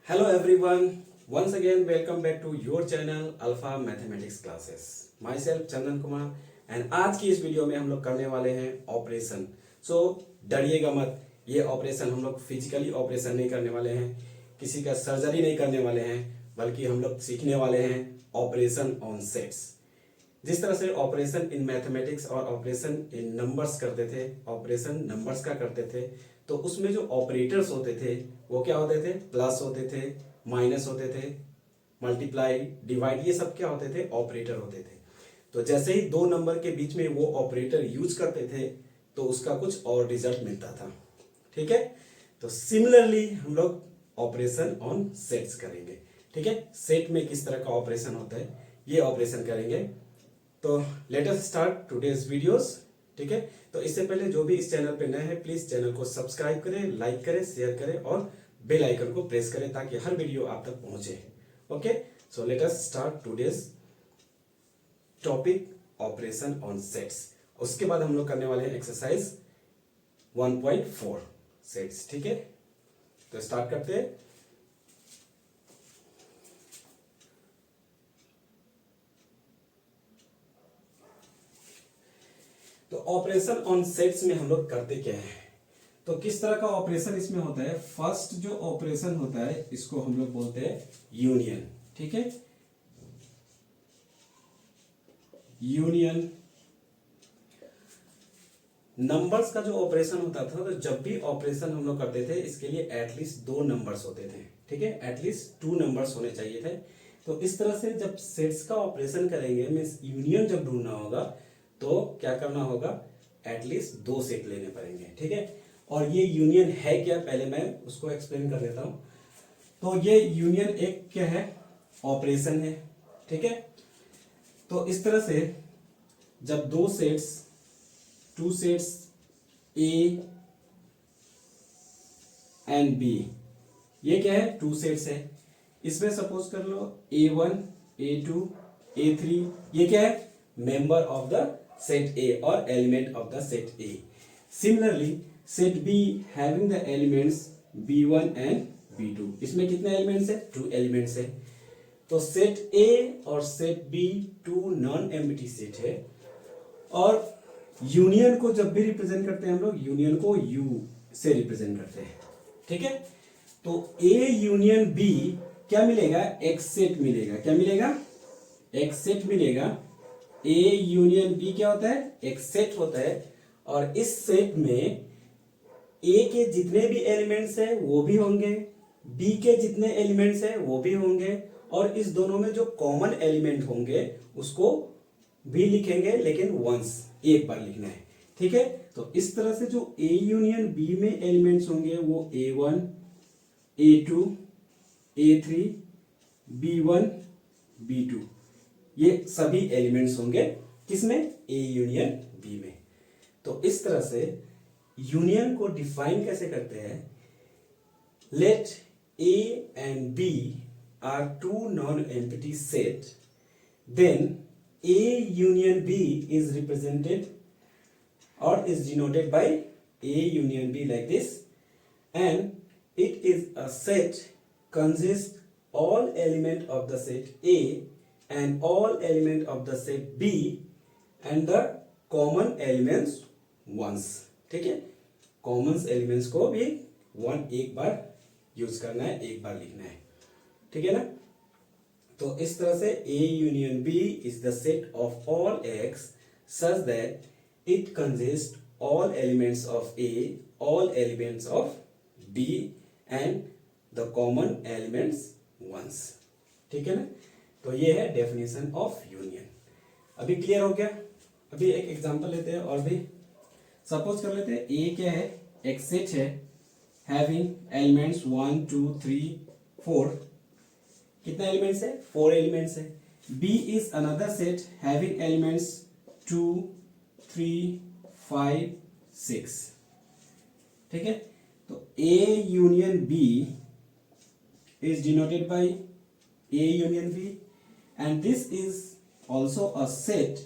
Hello everyone, once again welcome back to your channel Alpha Mathematics Classes. Myself Chandan Kumar and आज की इस video में हम लोग करने वाले हैं ऑपरेशन. सो डरिएगा मत, ये ऑपरेशन हम लोग फिजिकली ऑपरेशन नहीं करने वाले हैं, किसी का सर्जरी नहीं करने वाले हैं, बल्कि हम लोग सीखने वाले हैं ऑपरेशन ऑन सेट्स. जिस तरह से ऑपरेशन इन मैथमेटिक्स और ऑपरेशन इन नंबर्स करते थे, ऑपरेशन नंबर्स का करते थे, तो उसमें जो ऑपरेटर्स होते थे वो क्या होते थे? प्लस होते थे, माइनस होते थे, मल्टीप्लाई, डिवाइड, ये सब क्या होते थे? ऑपरेटर होते थे. तो जैसे ही दो नंबर के बीच में वो ऑपरेटर यूज करते थे तो उसका कुछ और रिजल्ट मिलता था. ठीक है, तो सिमिलरली हम लोग ऑपरेशन ऑन सेट्स करेंगे. ठीक है, सेट में किस तरह का ऑपरेशन होता है ये ऑपरेशन करेंगे. तो late us start today's videos. ठीक है, तो इससे पहले जो भी इस चैनल पे नए हैं प्लीज चैनल को सब्सक्राइब करें, लाइक करें, शेयर करें और बेल आइकन को प्रेस करें ताकि हर वीडियो आप तक पहुंचे. Okay, so let us start today's topic operation on sets. उसके बाद हम लोग करने वाले हैं एक्सरसाइज 1.4 सेट्स. ठीक है, तो स्टार्ट करते हैं. तो ऑपरेशन ऑन सेट्स में हम लोग करते क्या है, तो किस तरह का ऑपरेशन इसमें होता है. फर्स्ट जो ऑपरेशन होता है इसको हम लोग बोलते हैं यूनियन. ठीक है, यूनियन नंबर्स का जो ऑपरेशन होता था, तो जब भी ऑपरेशन हम लोग करते थे इसके लिए एटलीस्ट दो नंबर्स होते थे. ठीक है, एटलीस्ट टू नंबर्स होने चाहिए थे. तो इस तरह से जब सेट्स का ऑपरेशन करेंगे, मीन्स यूनियन जब ढूंढना होगा तो क्या करना होगा? एटलीस्ट दो सेट लेने पड़ेंगे. ठीक है, और ये यूनियन है क्या, पहले मैं उसको एक्सप्लेन कर देता हूं. तो ये यूनियन एक क्या है? ऑपरेशन है. ठीक है, तो इस तरह से जब दो sets, two sets A and B, ये क्या है? टू सेट्स है. इसमें सपोज कर लो A1, A2, A3, ये क्या है? Member of the set A और element of the set A. Similarly set B having the elements B1 and B2. इसमें कितने एलिमेंट्स है? टू एलिमेंट्स है. तो सेट A और set B two non empty set है. और यूनियन को जब भी रिप्रेजेंट करते हैं हम लोग, यूनियन को U से रिप्रेजेंट करते हैं. ठीक है, तो A यूनियन B क्या मिलेगा? एक्स सेट मिलेगा. क्या मिलेगा? एक्स सेट मिलेगा. A यूनियन B क्या होता है? एक सेट होता है. और इस सेट में A के जितने भी एलिमेंट्स हैं वो भी होंगे, B के जितने एलिमेंट्स हैं वो भी होंगे, और इस दोनों में जो कॉमन एलिमेंट होंगे उसको भी लिखेंगे, लेकिन वंस, एक बार लिखना है. ठीक है, तो इस तरह से जो A यूनियन B में एलिमेंट्स होंगे वो A1, A2, A3, B1, B2, ये सभी एलिमेंट्स होंगे किसमें? A यूनियन B में. तो इस तरह से यूनियन को डिफाइन कैसे करते हैं? Let A and B are two non empty set, then A union B is represented or is denoted by A union B like this, and it is a set consists all element of the set A and all element of the set B and the common elements once. ठीक है, common elements को भी one एक बार use करना है, एक बार लिखना है. ठीक है ना. तो इस तरह से A union B is the set of all X such that it consists all elements of A, all elements of B and the common elements once. ठीक है ना. तो ये है डेफिनेशन ऑफ यूनियन. अभी क्लियर हो गया. अभी एक एग्जांपल लेते हैं और भी. सपोज कर लेते हैं A क्या है? एक सेट है हैविंग एलिमेंट्स 1, 2, 3, 4. कितने एलिमेंट्स है? 4 एलिमेंट्स है. B is another set having elements 2, 3, 5, 6. ठीक है, तो A union B is denoted by A union B, and this is also a set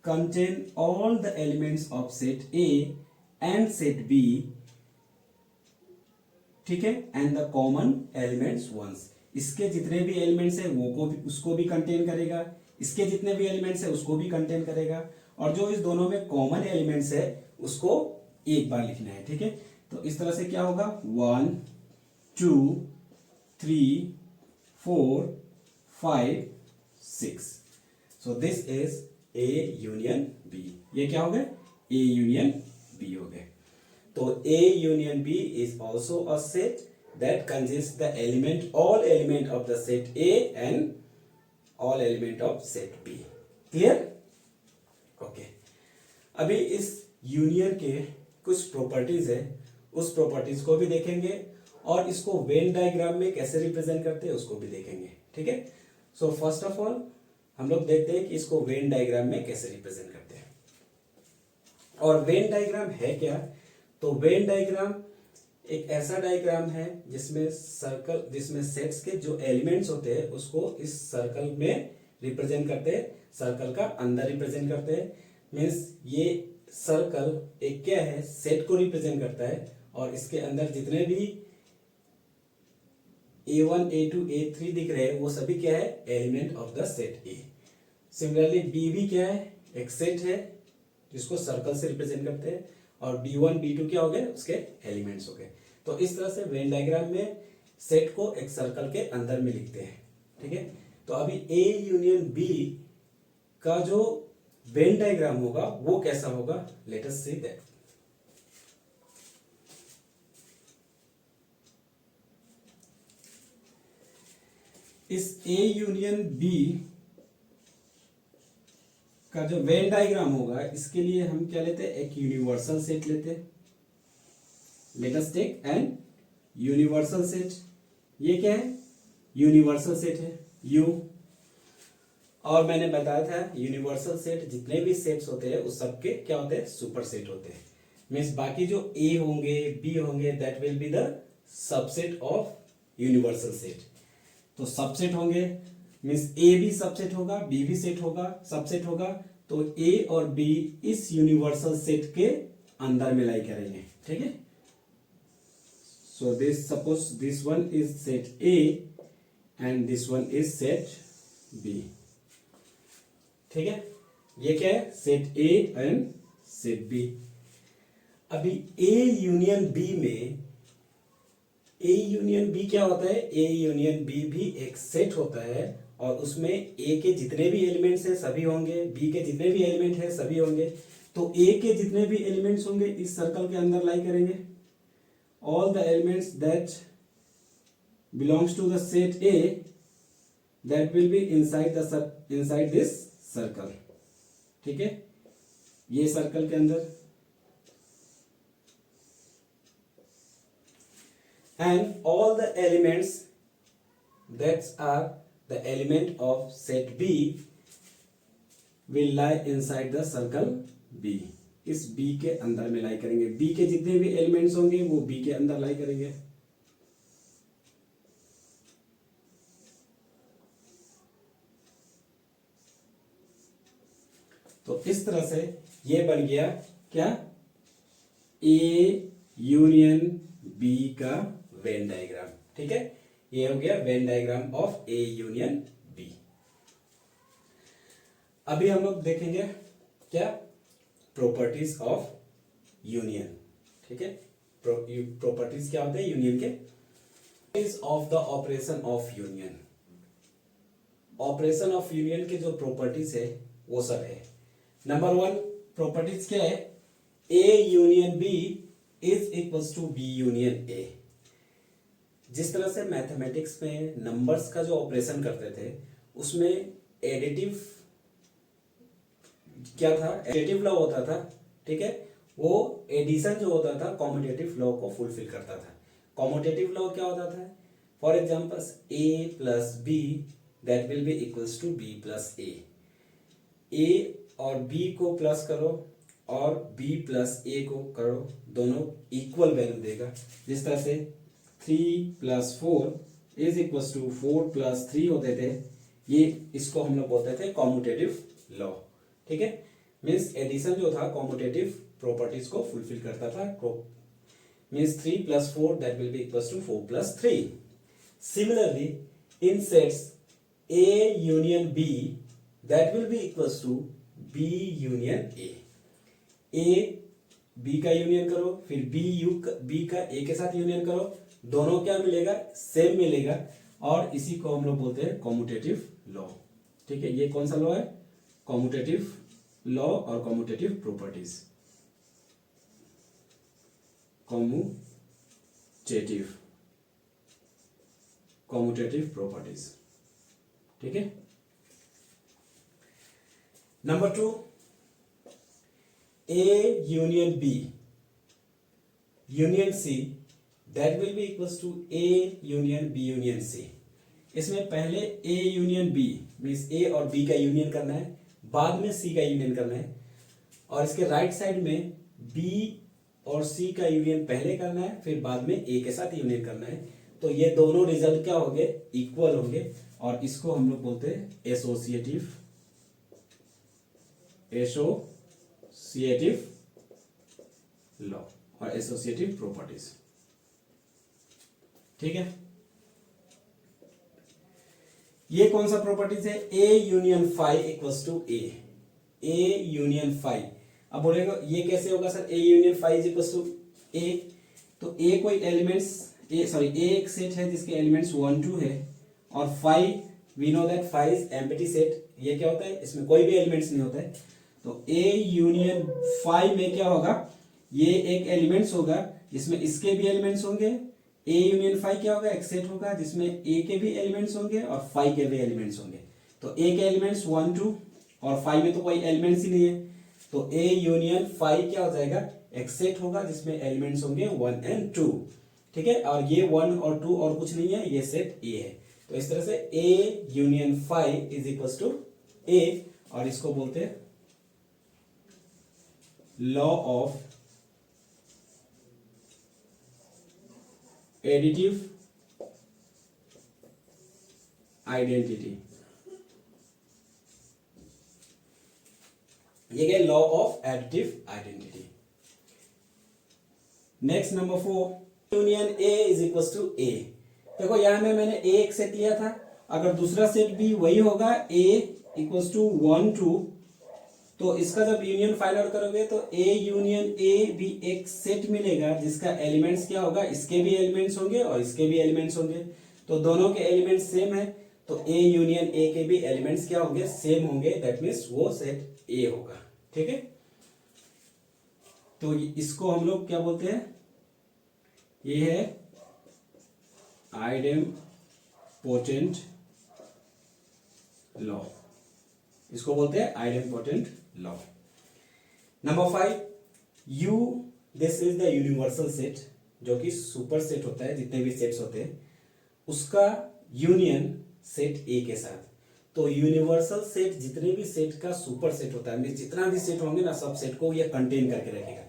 contain all the elements of set A and set B ठीक है, and the common elements once, इसके जितने भी elements है वो को भी उसको भी कंटेन करेगा, इसके जितने भी एलिमेंट्स है उसको भी कंटेन करेगा, और जो इस दोनों में कॉमन एलिमेंट्स है उसको एक बार लिखना है। ठीक है, तो इस तरह से क्या होगा, 1 2 3 4 5 6, so this is A union B. ये क्या हो गया, ए यूनियन बी हो गए। तो A union B is also a set that consists the element, all element of the set A and all element of set B. Clear? Okay. अभी इस union के कुछ प्रॉपर्टीज है, उस प्रॉपर्टीज को भी देखेंगे और इसको वेन डायग्राम में कैसे रिप्रेजेंट करते हैं उसको भी देखेंगे। ठीक है, सो फर्स्ट ऑफ ऑल हम लोग देखते हैं कि इसको वेन डायग्राम में कैसे रिप्रेजेंट करते हैं। और वेन डायग्राम है क्या, तो वेन डायग्राम एक ऐसा डायग्राम है जिसमें सर्कल, जिसमें सेट्स के जो एलिमेंट्स होते हैं उसको इस सर्कल में रिप्रेजेंट करते हैं, सर्कल का अंदर रिप्रेजेंट करते हैं। मीन्स ये सर्कल एक क्या है, सेट को रिप्रेजेंट करता है, और इसके अंदर जितने भी A1 A2 A3 दिख रहे हैं वो सभी क्या है, element of the set A. Similarly B भी क्या है, एक सेट है जिसको सर्कल से रिप्रेजेंट करते हैं, और B1 B2 क्या हो गए, उसके एलिमेंट्स हो गए। तो इस तरह से वेन डायग्राम में सेट को एक सर्कल के अंदर में लिखते हैं। ठीक है, तो अभी A यूनियन B का जो वेन डायग्राम होगा वो कैसा होगा, लेट अस सी दैट। इस A यूनियन B का जो वेन डायग्राम होगा इसके लिए हम क्या लेते हैं, एक यूनिवर्सल सेट लेते हैं। Let us take an universal set. ये क्या है, यूनिवर्सल सेट है U, और मैंने बताया था यूनिवर्सल सेट जितने भी सेट्स होते हैं उस सबके क्या होते हैं, सुपर सेट होते हैं। मीन्स बाकी जो A होंगे B होंगे that will be the subset of universal set. तो सबसेट होंगे मीन्स A भी सबसेट होगा, B भी सेट होगा, सबसेट होगा, तो A और B इस यूनिवर्सल सेट के अंदर में लाई करेंगे। ठीक है, so this suppose this one is set A and this one is set B। ठीक है, ये क्या है, set A and set B। अभी A यूनियन B में A यूनियन B क्या होता है, A यूनियन B भी एक सेट होता है, और उसमें A के जितने भी एलिमेंट्स हैं सभी होंगे, B के जितने भी एलिमेंट हैं सभी होंगे। तो A के जितने भी एलिमेंट्स होंगे इस सर्कल के अंदर लाई करेंगे। All the elements that belongs to the set A that will be inside this circle. ठीक है, ये सर्कल के अंदर, and all the elements that are the element of set B will lie inside the circle B। इस B के अंदर में लाई करेंगे, B के जितने भी एलिमेंट्स होंगे वो B के अंदर लाई करेंगे। तो इस तरह से ये बन गया क्या, A यूनियन B का वेन डायग्राम। ठीक है, ये हो गया Venn diagram of A union B। अभी हम लोग देखेंगे क्या, प्रॉपर्टीज ऑफ यूनियन। ठीक है, प्रॉपर्टीज क्या होते हैं यूनियन के, properties of the operation of union. Operation of union के जो प्रॉपर्टीज है वो सब है। नंबर 1 प्रॉपर्टीज क्या है, A union B is equals to B union A। जिस तरह से मैथमेटिक्स में नंबर्स का जो ऑपरेशन करते थे उसमें एडिटिव क्या था, एडिटिव लॉ होता था। ठीक है, वो एडिशन जो होता था कॉम्यूटेटिव लॉ को फुलफिल करता था। कॉम्यूटेटिव लॉ क्या होता था, for example A plus B that will be equals to B plus A। A और B को प्लस करो और B प्लस A को करो, दोनों इक्वल वैल्यू देगा। जिस तरह से 3 plus 4 is equals to 4 plus 3 होते थे, ये इसको हम लोग बोलते थे कॉम्यूटेटिव लॉ। ठीक है, मीन्स एडिशन जो था कॉम्यूटेटिव प्रॉपर्टीज को फुलफिल करता था। means 3 plus 4, that will be equals to 4 plus 3. Similarly, in sets A union B, that will be equals to B union A. A B का union करो, फिर B का A के साथ यूनियन करो, दोनों क्या मिलेगा, सेम मिलेगा, और इसी को हम लोग बोलते हैं कॉम्यूटेटिव लॉ. ठीक है, ये कौन सा लॉ है, कॉम्यूटेटिव लॉ और कॉम्यूटेटिव प्रॉपर्टीज. Commutative properties. ठीक है. Number 2, A union B union C, that will be equals to A union B union C. इसमें पहले A union B means A और B का यूनियन करना है, बाद में C का यूनियन करना है, और इसके राइट साइड में B और C का यूनियन पहले करना है, फिर बाद में A के साथ यूनियन करना है. तो ये दोनों रिजल्ट क्या होंगे, इक्वल होंगे, और इसको हम लोग बोलते हैं एसोसिएटिव लॉ और एसोसिएटिव प्रॉपर्टीज. ठीक है. ये कौन सा प्रॉपर्टीज है, A union phi equals to A union phi. अब बोलेगा ये कैसे होगा sir, A union phi is equals to A. तो A कोई एलिमेंट्स A एक सेट है जिसके एलिमेंट्स 1 2 है, और phi we know that phi is empty set. ये क्या होता है, इसमें कोई भी एलिमेंट्स नहीं होता है. तो A यूनियन फाई में क्या होगा, ये एक एलिमेंट्स होगा जिसमें इसके भी एलिमेंट्स होंगे. A यूनियन फाई क्या होगा, एक सेट होगा जिसमें A के भी एलिमेंट्स होंगे और फाई के भी एलिमेंट्स होंगे. तो A के एलिमेंट्स 1 2 और फाई में तो कोई एलिमेंट्स ही नहीं है. तो A यूनियन फाई क्या हो जाएगा, एक सेट होगा जिसमें एलिमेंट्स होंगे 1 and 2. ठीक है, और ये 1 और 2 और कुछ नहीं है, ये सेट A है. तो इस तरह से A union phi is equals to A, और इसको बोलते हैं लॉ ऑफ एडिटिव आइडेंटिटी. ये गया law of additive identity. Next number 4, union A is equals to A. देखो यहां में मैंने A एक सेट लिया था, अगर दूसरा सेट भी वही होगा A इक्वल्स टू 1 2, तो इसका जब यूनियन फाइंड आउट करोगे तो A यूनियन A भी एक सेट मिलेगा जिसका एलिमेंट्स क्या होगा, इसके भी एलिमेंट्स होंगे और इसके भी एलिमेंट्स होंगे. तो दोनों के एलिमेंट्स सेम है, तो A यूनियन A के भी एलिमेंट्स क्या होंगे, सेम होंगे. दैट मीन्स वो सेट A होगा. ठीक है. तो इसको हम लोग क्या बोलते हैं, ये है आइडेम्पोटेंट लॉ. इसको बोलते हैं idempotent law. Number 5, U this is the universal set, जो कि सुपर सेट होता है, जितने भी सेट्स होते हैं उसका यूनियन सेट A के साथ. तो यूनिवर्सल सेट जितने भी सेट का सुपर सेट होता है, जितना भी सेट होंगे ना, सब सेट को ये कंटेन करके रखेगा.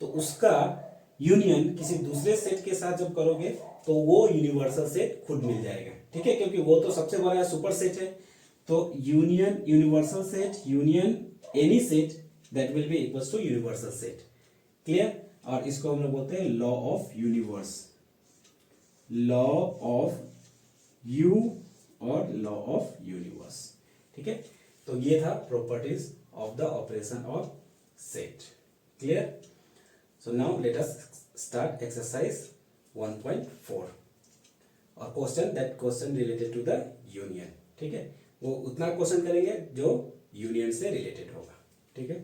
तो उसका यूनियन किसी दूसरे सेट के साथ जब करोगे तो वो यूनिवर्सल सेट खुद मिल जाएगा. ठीक है, क्योंकि वो तो सबसे बड़ा सुपर सेट है. तो union universal set union any set that will be equals to universal set. Clear. और इसको हम लोग बोलते हैं law of universe, law of U और लॉ ऑफ यूनिवर्स. ठीक है. तो ये था properties of the operation of set. Clear. So now let us start exercise 1.4 और question related to the union. ठीक है, वो उतना क्वेश्चन करेंगे जो यूनियन से रिलेटेड होगा. ठीक है.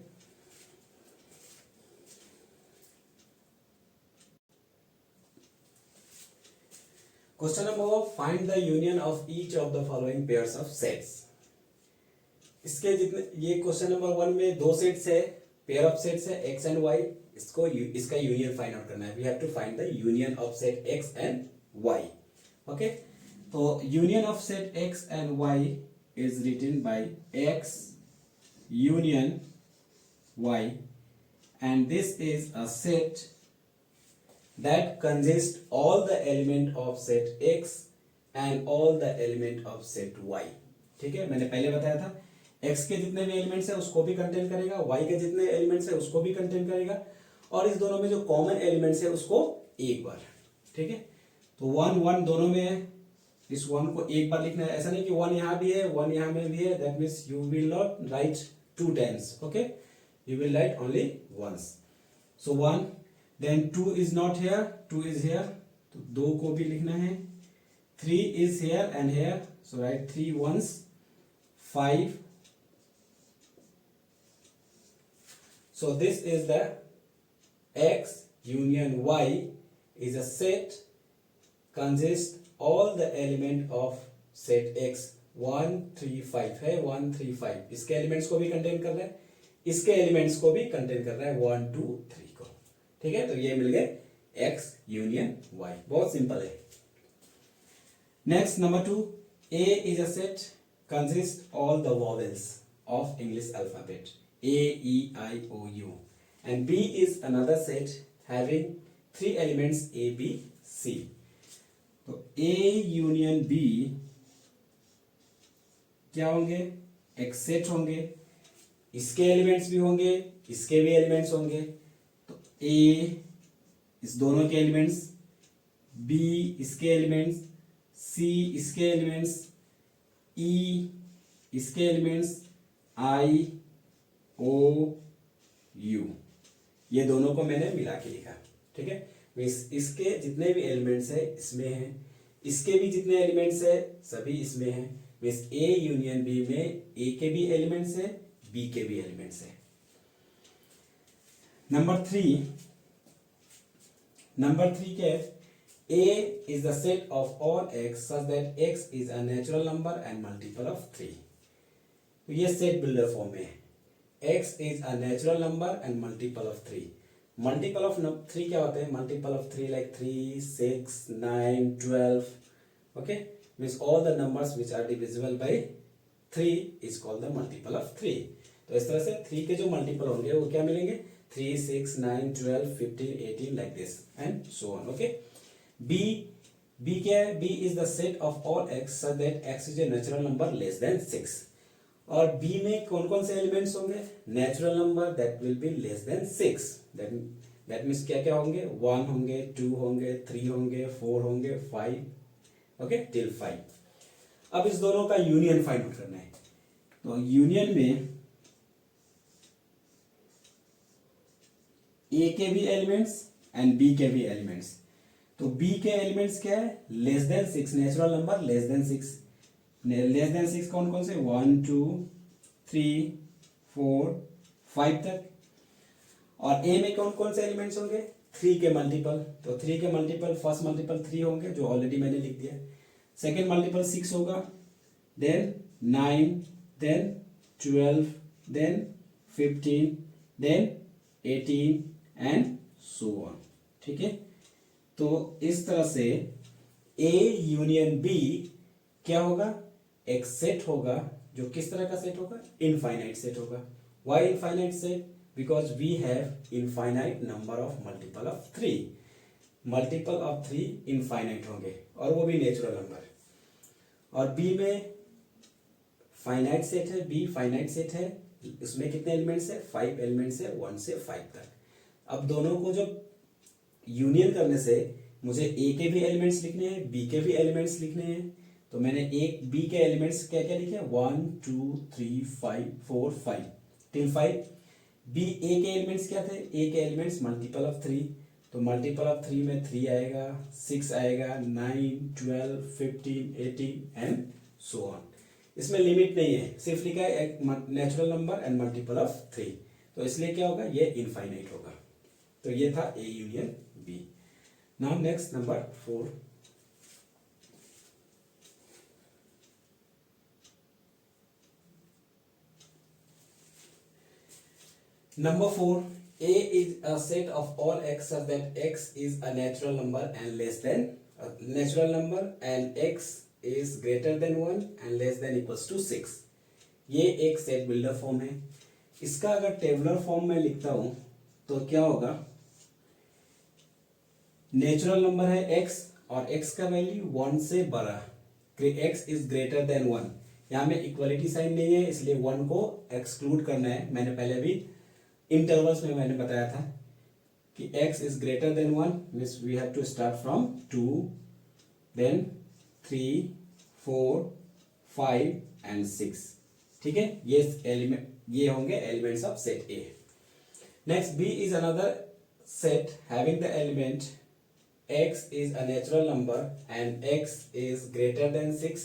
Question number 1, find the union of each of the following pairs of sets. इसके जितने, ये क्वेश्चन नंबर 1 में दो सेट्स है, पेयर ऑफ सेट्स है x एंड y. इसका यूनियन फाइंड आउट करना है. We have to find the union of set x and y. Okay. तो union of set x and y is written by x union y, and this is a set that consists all the element of set x and all the element of set y. ठीक है, मैंने पहले बताया था x के जितने भी elements है उसको भी कंटेन करेगा, y के जितने एलिमेंट्स है उसको भी कंटेन करेगा, और इस दोनों में जो कॉमन एलिमेंट्स है उसको एक बार, ठीक है। तो 1 1 दोनों में है, इस 1 को एक बार लिखना है, ऐसा नहीं कि 1 यहाँ भी है 1 यहाँ में भी है, that means you will not write 2 times, okay, you will write only once. So 1, then 2 is not here, 2 is here, तो 2 को भी लिखना है, 3 is here and here, so write 3 once, 5, so this is the X union Y is a set consists all the element of set X 1 3 5 है, 1 3 5 इसके elements को भी contain कर रहा है, इसके एलिमेंट्स को भी कंटेन कर रहा है 1 2 3 को, ठीक है। तो ये मिल गए X यूनियन Y, बहुत सिंपल है। Next number 2, A is a set consists all the vowels of English alphabet A, E, I, O, U, and B is another set having 3 elements A, B, C. तो A union B क्या होंगे? एक set होंगे, इसके elements भी होंगे, इसके भी एलिमेंट्स होंगे। तो A इस दोनों के एलिमेंट्स, B इसके एलिमेंट्स, C इसके एलिमेंट्स, E इसके एलिमेंट्स, I O U, ये दोनों को मैंने मिला के लिखा, ठीक है। इसके जितने भी एलिमेंट्स है इसमें हैं, इसके भी जितने एलिमेंट्स है सभी इसमें हैं। मीन्स A यूनियन B में A के भी एलिमेंट्स है, B के भी एलिमेंट्स है। नंबर 3 क्या है? A is the set of all x such that x is a natural number and multiple of 3। तो ये सेट बिल्डर फॉर्म में है, x is a natural number and multiple of 3। Multiple of 3 क्या होते हैं? Multiple of 3 like 3 6 9 12, okay, means all the numbers which are divisible by 3 is called the multiple of 3। तो इस तरह से 3 के जो मल्टीपल होंगे वो क्या मिलेंगे? 3 6 9 12 15 18 like this and so on, okay. B क्या है? B is the set of all x such that x is a natural number less than 6। और B में कौन कौन से एलिमेंट्स होंगे? Natural number that will be less than 6। That means क्या क्या होंगे? 1 होंगे, 2 होंगे, 3 होंगे, 4 होंगे, 5, ओके, टिल 5। अब इस दोनों का यूनियन फाइंड आउट करना है। तो यूनियन में A के भी एलिमेंट्स एंड B के भी एलिमेंट्स। तो B के एलिमेंट्स क्या है? Less than 6, natural number less than 6। Less than 6 कौन कौन से? 1 2 3 4 5 तक। और A में कौन कौन से एलिमेंट्स होंगे? 3 के मल्टीपल। तो 3 के मल्टीपल, फर्स्ट मल्टीपल 3 होंगे जो ऑलरेडी मैंने लिख दिया। सेकेंड मल्टीपल 6 होगा, then 9, then 12, then 15, then 18 and so on, ठीक है। तो इस तरह से A यूनियन B क्या होगा? एक सेट होगा जो किस तरह का सेट होगा? इनफाइनाइट सेट होगा। Why infinite set? Because we have infinite number of multiple of 3। Multiple of 3 infinite होंगे और वो भी नेचुरल नंबर। और B में फाइनाइट सेट है, B फाइनाइट सेट है, उसमें कितने एलिमेंट्स है? 5 एलिमेंट्स है, 1 से 5 तक। अब दोनों को जब यूनियन करने से मुझे A के भी एलिमेंट्स लिखने हैं, B के भी एलिमेंट्स लिखने हैं। तो मैंने B के एलिमेंट्स क्या क्या लिखे? 1 2 3 5 4 5 टिल 5। A के एलिमेंट्स क्या थे? A के एलिमेंट्स मल्टीपल ऑफ 3। तो मल्टीपल ऑफ 3 में 3 आएगा, 6 आएगा, 9 12 15 18 एंड सो ऑन। इसमें लिमिट नहीं है, सिर्फ लिखा है एक natural number and multiple of 3। तो इसलिए क्या होगा? ये इनफाइनाइट होगा। तो ये था A union B। Now next number 4। Number 4, A is a set of all x such that x is a natural number and less than natural number and x is greater than 1 and less than equals to 6। ये एक set builder form है। इसका अगर tabular form में लिखता हूं तो क्या होगा? नेचुरल नंबर है x और x का वैल्यू 1 से बड़ा, x इज ग्रेटर देन 1। यहां में इक्वलिटी साइन नहीं है इसलिए 1 को एक्सक्लूड करना है। मैंने पहले भी इंटरवल्स में मैंने बताया था। कि x is greater than 1 means we have to start from 2 then 3 4 5 and 6. ठीक है, ये एलिमेंट, ये होंगे elements of set A. Next B is another set having the element x is a natural number and x is greater than 6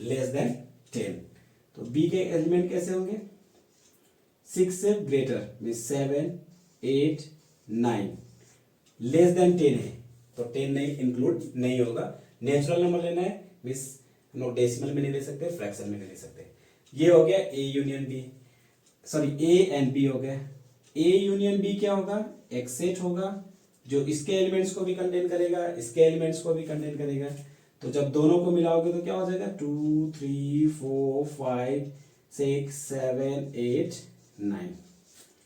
less than 10. तो b के element कैसे होंगे? 6 से ग्रेटर मीन्स 7 8 9, लेस देन 10 है तो 10 नहीं इंक्लूड नहीं होगा. नेचुरल नंबर लेना है मीन्स हम लोग डेसिमल में नहीं ले सकते, फ्रैक्शन में नहीं ले सकते. ये हो गया A union B, sorry A and B हो गया. ए यूनियन बी क्या होगा? एक सेट होगा जो इसके एलिमेंट्स को भी कंटेन करेगा, इसके एलिमेंट्स को भी कंटेन करेगा. तो जब दोनों को मिलाओगे तो क्या हो जाएगा? 2 3 4 5 6 7 8 9.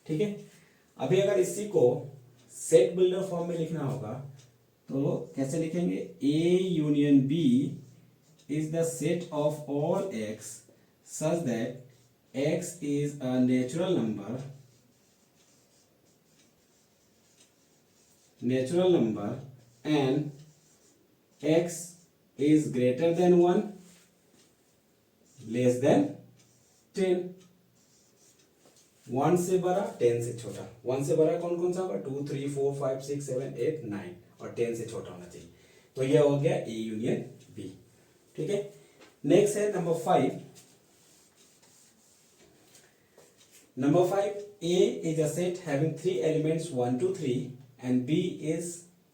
ठीक है, अभी अगर इसी को सेट बिल्डर फॉर्म में लिखना होगा तो कैसे लिखेंगे? A union B is the set of all x such that x is a natural number and x is greater than 1 less than 10. 1 से बड़ा 10 से छोटा. 1 से बड़ा कौन कौन सा होगा? 2 3 4 5 6 7 8 9 और 10 से छोटा होना चाहिए. तो यह हो गया ए यूनियन बी. ठीक है, नेक्स्ट है number 5. Number 5, A is a set having 3 elements 1 2 3 and B is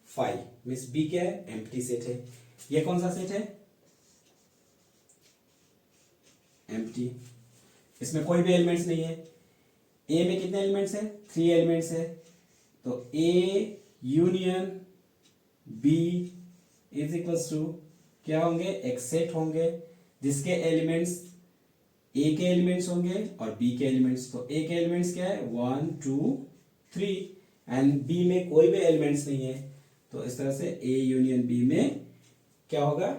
5. Means B क्या है? एम्प्टी सेट है. ये कौन सा सेट है? एम्प्टी. इसमें कोई भी एलिमेंट्स नहीं है. A में कितने एलिमेंट्स है? 3 एलिमेंट्स है. तो A union B is equals to क्या होंगे? एक सेट होंगे जिसके एलिमेंट्स A के एलिमेंट्स होंगे और B के एलिमेंट्स. तो A के एलिमेंट्स क्या है? 1 2 3 एंड B में कोई भी एलिमेंट्स नहीं है. तो इस तरह से A यूनियन B में क्या होगा?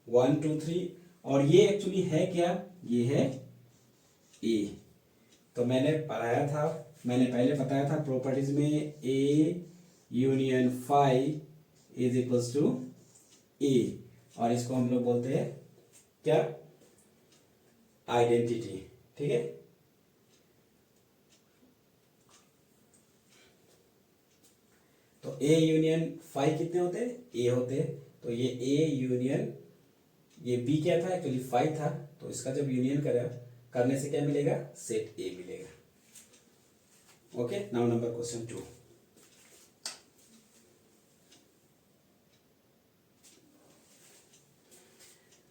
1 2 3. और ये एक्चुअली है क्या? ये है A. तो मैंने पढ़ाया था, मैंने पहले बताया था प्रॉपर्टीज में A union 5 is equals to A और इसको हम लोग बोलते हैं क्या? आइडेंटिटी. ठीक है, तो A यूनियन 5 कितने होते हैं? A होते हैं. तो ये A यूनियन, ये B क्या था? एक्चुअली 5 था. तो इसका जब यूनियन करने से क्या मिलेगा? सेट A मिलेगा. Okay, now number question 2.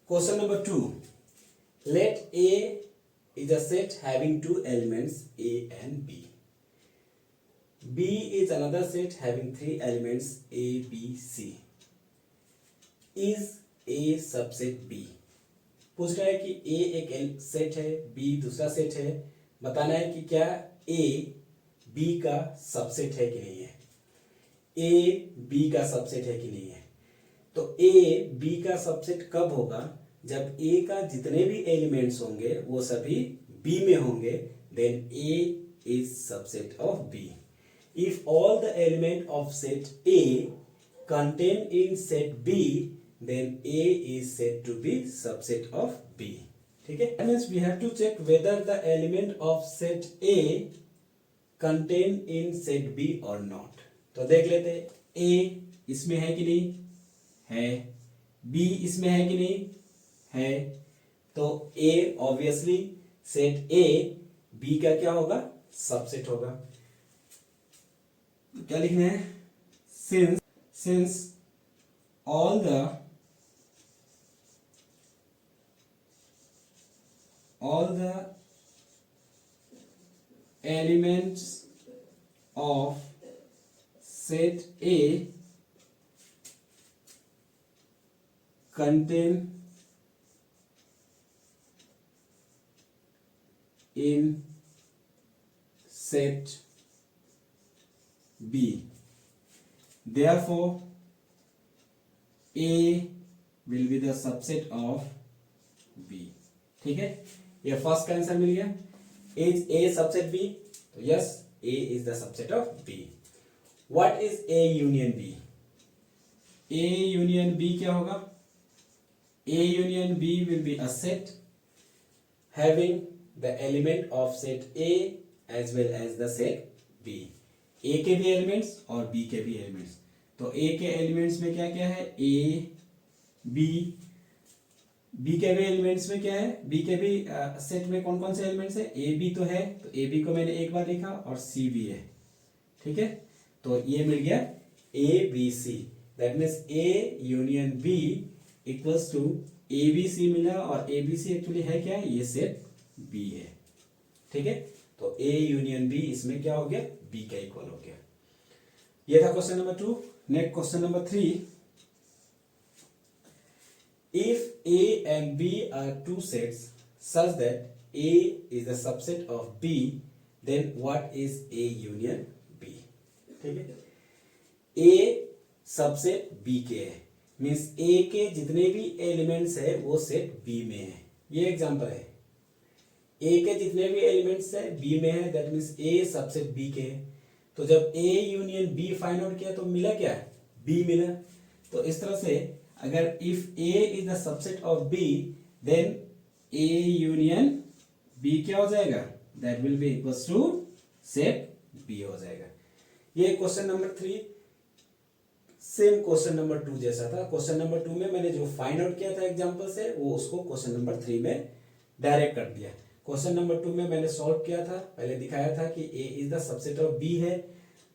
Question number 2. Let A is a set having 2 elements A and B. B is another set having 3 elements A, B, C. Is A subset B? पूछ रहा है कि A एक set है, B दूसरा set है. बताना है कि क्या A B का सबसेट है कि नहीं है. A B का सबसेट है कि नहीं है. तो A B का सबसेट कब होगा? जब A का जितने भी एलिमेंट्स होंगे वो सभी B में होंगे. Then A is subset of B. If all the element of set A contained in set B, then A is said to be subset of B. ठीक है, that means we have to check whether the element of set A contained in set B or not. तो देख लेते हैं A इसमें है कि नहीं है, B इसमें है कि नहीं है. तो A obviously set A B का क्या होगा? सबसेट होगा. क्या लिखना है? since all the elements of set A contain in set B, therefore A will be the subset of B. ठीक है, ये फर्स्ट का आंसर मिल गया. Is A subset B? तो yes, A is the subset of B. What is A union B? A union B क्या होगा? A union B will be a set having the element of set A as well as the set B. A के भी elements और B के भी elements. तो ए के elements में क्या क्या है? A B. बी के भी एलिमेंट्स में क्या है? बी के भी सेट में कौन कौन से एलिमेंट्स है? ए बी तो है, तो ए बी को मैंने एक बार लिखा, और सी भी है। ठीक है, तो ये मिल गया A B C. That means A union B equals to A B C मिला, और ए बी सी एक्चुअली है क्या? ये सेट बी है। ठीक है, तो ए यूनियन बी इसमें क्या हो गया? बी का इक्वल हो गया। ये था question number 2। Next question number 3, if A and B are two sets such that A is the subset of B, then what is A union B? ठीक है, A सबसेट B के है, means A के जितने भी elements है वो set B में है। ये एग्जांपल है, A के जितने भी एलिमेंट्स है B में है, that means A subset B के है। तो जब A union B find out किया तो मिला क्या? B मिला। तो इस तरह से अगर if A is the subset of B, then A union B क्या हो जाएगा? That will be equals to set B हो जाएगा। ये question number 3 same question number 2 जैसा था। क्वेश्चन नंबर 2 में मैंने जो फाइंड आउट किया था एग्जांपल से, वो उसको क्वेश्चन नंबर 3 में डायरेक्ट कर दिया। क्वेश्चन नंबर 2 में मैंने सॉल्व किया था, पहले दिखाया था कि A is the subset of B है,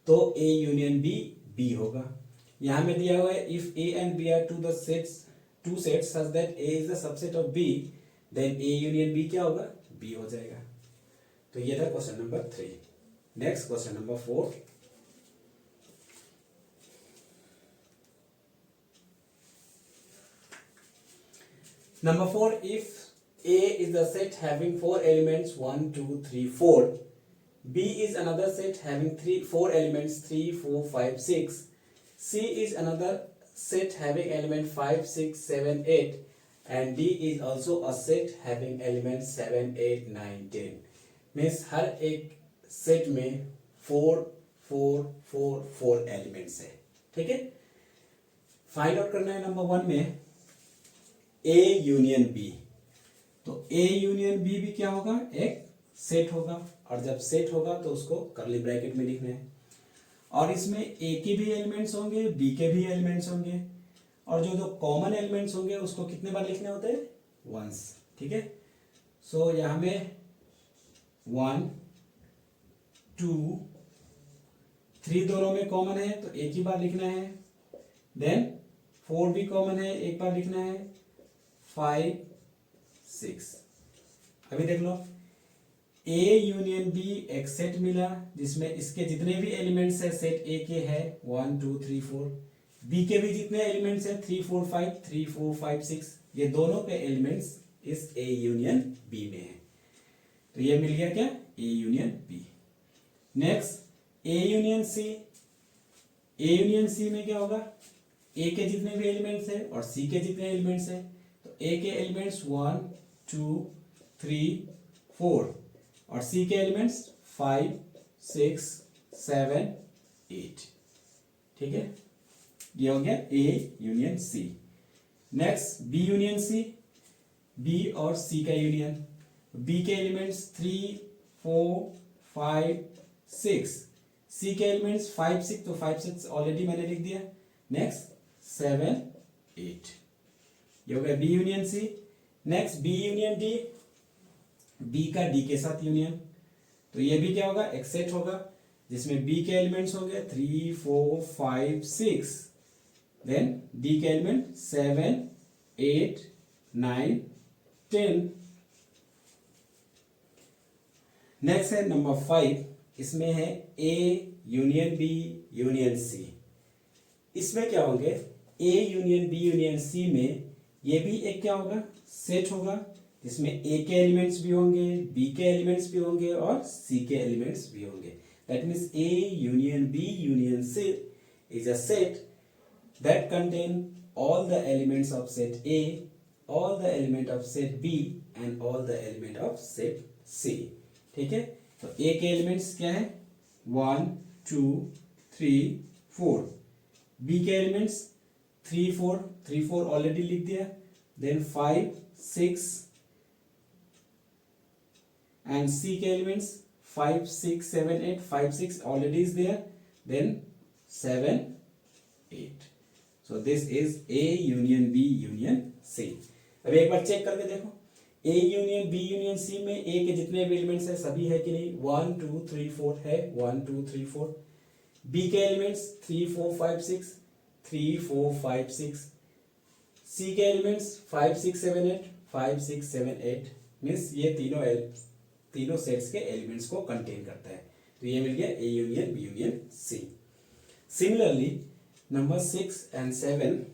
तो A यूनियन B B होगा। यहां में दिया हुआ है if A and B are two sets such that A is the subset of B, then A union B क्या होगा? B हो जाएगा। तो ये था question number 3। Next question number 4, number 4, if A is the set having 4 elements 1 2 3 4, B is another set having 4 elements 3 4 5 6, C is another set having element 5 6 7 8, and D is also a set having elements 7 8 9 10। Means हर एक set में 4 4 4 4 elements है। ठीक है, find out करना है number 1 में A union B। तो A union B भी क्या होगा? एक सेट होगा, और जब सेट होगा तो उसको कर्ली ब्रैकेट में लिखना है। और इसमें A के भी एलिमेंट्स होंगे, B के भी एलिमेंट्स होंगे, और जो कॉमन एलिमेंट्स होंगे उसको कितने बार लिखने होते हैं? वंस। ठीक है, सो यहां में 1 2 3 दोनों में कॉमन है तो एक ही बार लिखना है। देन 4 भी कॉमन है, एक बार लिखना है। 5 6, अभी देख लो, A यूनियन B एक सेट मिला जिसमें इसके जितने भी एलिमेंट्स है सेट A के है 1 2 3 4, B के भी जितने एलिमेंट्स है 3 4 5 6, ये दोनों के एलिमेंट्स इस A यूनियन B में है। तो ये मिल गया क्या? A union B। Next A union C। A union C में क्या होगा? A के जितने भी एलिमेंट्स है और C के जितने एलिमेंट्स है, तो A के एलिमेंट्स 1 2 3 4, और C के एलिमेंट्स 5 6 7 8। ठीक है, ये हो गया A union C। Next B union C, B और C का यूनियन। B के एलिमेंट्स 3 4 5 6, C के एलिमेंट्स 5 6, तो 5 6 ऑलरेडी मैंने लिख दिया। नेक्स्ट 7 8, ये हो गया B union C। Next B union D, B का D के साथ यूनियन, तो ये भी क्या होगा? एक सेट होगा जिसमें B के एलिमेंट्स होंगे 3 4 5 6, देन D के एलिमेंट 7 8 9 10। नेक्स्ट है नंबर 5, इसमें है A union B union C। इसमें क्या होंगे? A union B union C में ये भी एक क्या होगा? सेट होगा जिसमें A के एलिमेंट्स भी होंगे, B के एलिमेंट्स भी होंगे और C के एलिमेंट्स भी होंगे। That means A union B union C is a set that contain all the elements of set A, all the element of set B and all the element of set C। ठीक है, तो A के elements क्या है? 1 2 3 4, B के elements 3 4, 3 4 already लिख दिया, then 5 6 and C के elements 5 6 7 8, 5 6 already is there, then 7 8. So this is A union B union C. अब एक बार चेक करके देखो, A union B union C में A के जितने भी एलिमेंट्स है सभी है कि नहीं, 1 2 3 4 है, 1 2 3 4. B के एलिमेंट्स 3 4 5 6, 3 4 5 6. C के एलिमेंट्स 5 6 7 8, 5 6 7 8. मीन्स ये तीनों सेट्स के एलिमेंट्स को कंटेन करता है. तो ये मिल गया A union B union C. Similarly number 6 and 7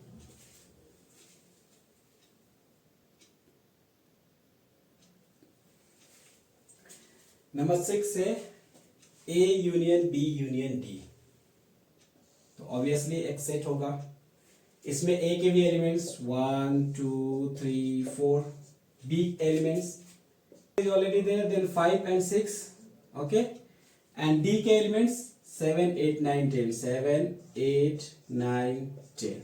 number 6 है A union B union D. तो ऑब्वियसली एक सेट होगा, इसमें A के भी elements 1 2 3 4, B elements is already there, then 5 and 6, okay, and D के एलिमेंट्स 7 8 9 10, 7 8 9 10.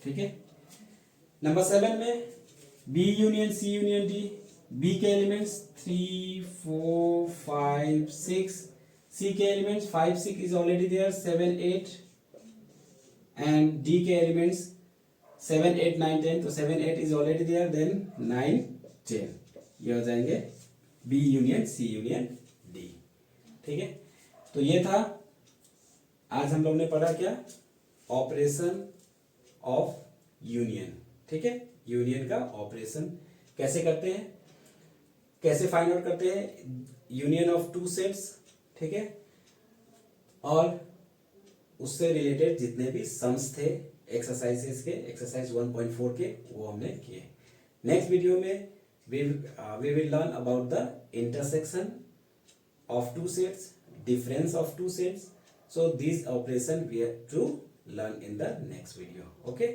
ठीक है. नंबर 7 में B union C union D. B के एलिमेंट्स 3 4 5 6, C के elements 5 6 is already there, 7 8, and D के एलिमेंट्स 7 8 9 10, तो 7 8 is already there, then 9 10. ये हो जाएंगे B union C union D. ठीक है. तो ये था आज हम लोग ने पढ़ा क्या, ऑपरेशन ऑफ यूनियन. ठीक है. यूनियन का ऑपरेशन कैसे करते हैं, कैसे फाइंड आउट करते हैं यूनियन ऑफ टू सेट्स. ठीक है. और उससे रिलेटेड जितने भी सम्स थे एक्सरसाइजेस के, एक्सरसाइज 1.4 के, वो हमने किए. नेक्स्ट वीडियो में we will learn about the intersection of two sets, difference of two sets. So these operation we have to learn in the next video. Okay.